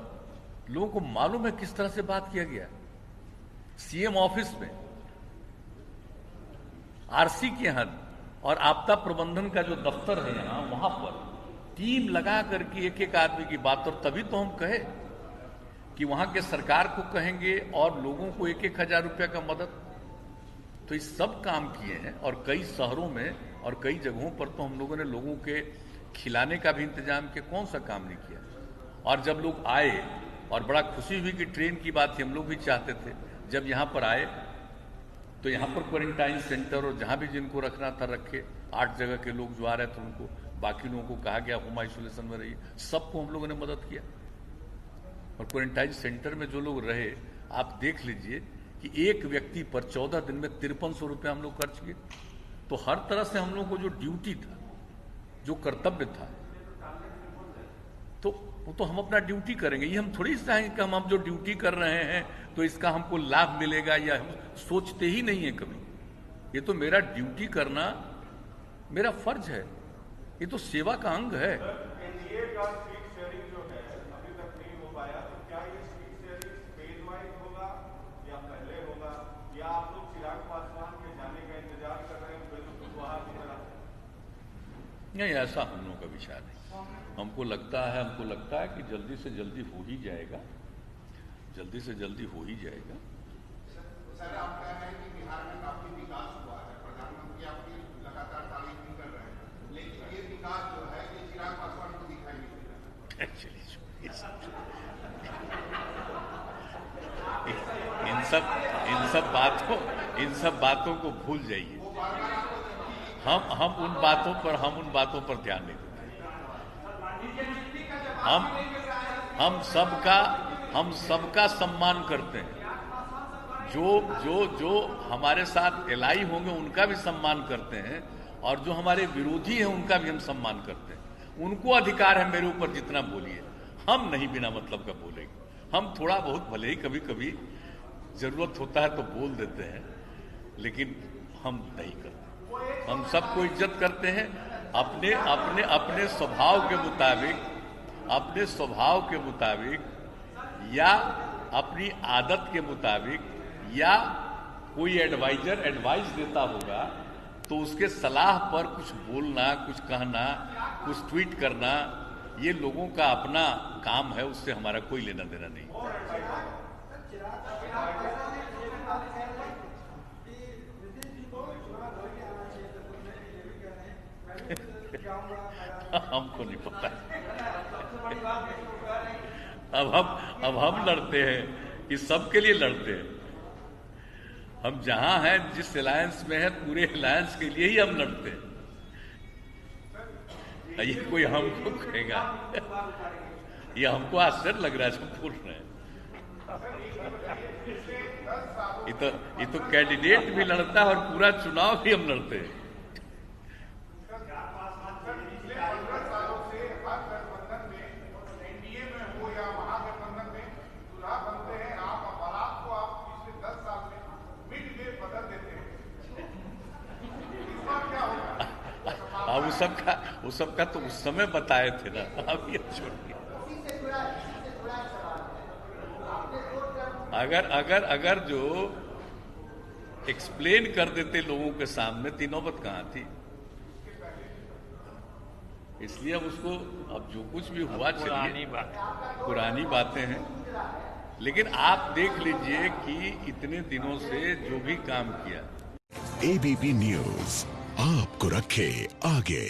लोगों को मालूम है किस तरह से बात किया गया। सीएम ऑफिस में, आरसी के यहाँ और आपदा प्रबंधन का जो दफ्तर है यहाँ, वहां पर टीम लगा करके एक एक आदमी की बात। और तभी तो हम कहे कि वहां के सरकार को कहेंगे और लोगों को 1,000 रुपया का मदद। तो इस सब काम किए हैं और कई शहरों में और कई जगहों पर तो हम लोगों ने लोगों के खिलाने का भी इंतजाम किया, कौन सा काम नहीं किया। और जब लोग आए और बड़ा खुशी हुई कि ट्रेन की बात थी, हम लोग भी चाहते थे, जब यहाँ पर आए तो यहाँ पर क्वारंटाइन सेंटर और जहाँ भी जिनको रखना था रखे। 8 जगह के लोग जो आ रहे थे उनको, बाकी लोगों को कहा गया होम आइसोलेशन में रहिए, सबको हम लोगों ने मदद किया। और क्वारंटाइन सेंटर में जो लोग रहे, आप देख लीजिए कि एक व्यक्ति पर 14 दिन में 5300 रुपये हम लोग खर्च किए। तो हर तरह से हम लोग को जो ड्यूटी था, जो कर्तव्य था, तो वो तो हम अपना ड्यूटी करेंगे। ये हम थोड़ी चाहेंगे कि हम जो ड्यूटी कर रहे हैं तो इसका हमको लाभ मिलेगा, या हम सोचते ही नहीं है कभी। ये तो मेरा ड्यूटी करना मेरा फर्ज है, ये तो सेवा का अंग है। एनडीए का सीट शेयरिंग जो है अभी तक नहीं हो पाया, तो क्या ये सीट शेयरिंग फेज वाइज होगा या पहले होगा, या आप लोग चिराग पासवान के जाने का इंतजार कर रहे हैं बिल्कुल कुशवाहा की तरह? नहीं, ऐसा हम लोगों का विचार नहीं। हमको लगता है कि जल्दी से जल्दी हो ही जाएगा, जल्दी से जल्दी हो ही जाएगा। सर, आप कह रहे हैं कि बिहार में काफी विकास हुआ है, प्रधानमंत्री आपकी लगातार तारीफ भी कर रहे हैं, लेकिन ये विकास जो है ये चिराग पासवान को दिखाई नहीं दे रहा। एक्चुअली इन सब बातों को भूल जाइए। हम उन बातों पर ध्यान नहीं देते। हम सबका सम्मान करते हैं। जो हमारे साथ एलाई होंगे उनका भी सम्मान करते हैं, और जो हमारे विरोधी हैं उनका भी हम सम्मान करते हैं। उनको अधिकार है मेरे ऊपर जितना बोलिए, हम नहीं बिना मतलब का बोलेंगे। हम थोड़ा बहुत भले ही कभी कभी जरूरत होता है तो बोल देते हैं, लेकिन हम नहीं करते। हम सबको इज्जत करते हैं, अपने स्वभाव के मुताबिक या अपनी आदत के मुताबिक, या कोई एडवाइस देता होगा तो उसके सलाह पर कुछ बोलना, कुछ कहना, कुछ ट्वीट करना, ये लोगों का अपना काम है, उससे हमारा कोई लेना देना नहीं। हमको नहीं पता। अब हम लड़ते हैं कि सबके लिए लड़ते हैं। हम जहां हैं, जिस अलायंस में है, पूरे अलायंस के लिए ही हम लड़ते हैं। ये कोई हमको कहेगा, ये हमको आश्चर्य लग रहा है सब बोल रहे हैं। ये तो कैंडिडेट भी लड़ता है और पूरा चुनाव भी हम लड़ते हैं। वो सबका तो उस समय बताए थे ना, अब ये छोड़िए। अगर जो एक्सप्लेन कर देते लोगों के सामने, तो नौबत कहाँ थी। इसलिए अब उसको, अब जो कुछ भी हुआ, चलिए पुरानी बातें हैं, लेकिन आप देख लीजिए कि इतने दिनों से जो भी काम किया। एबीपी न्यूज आपको रखे आगे।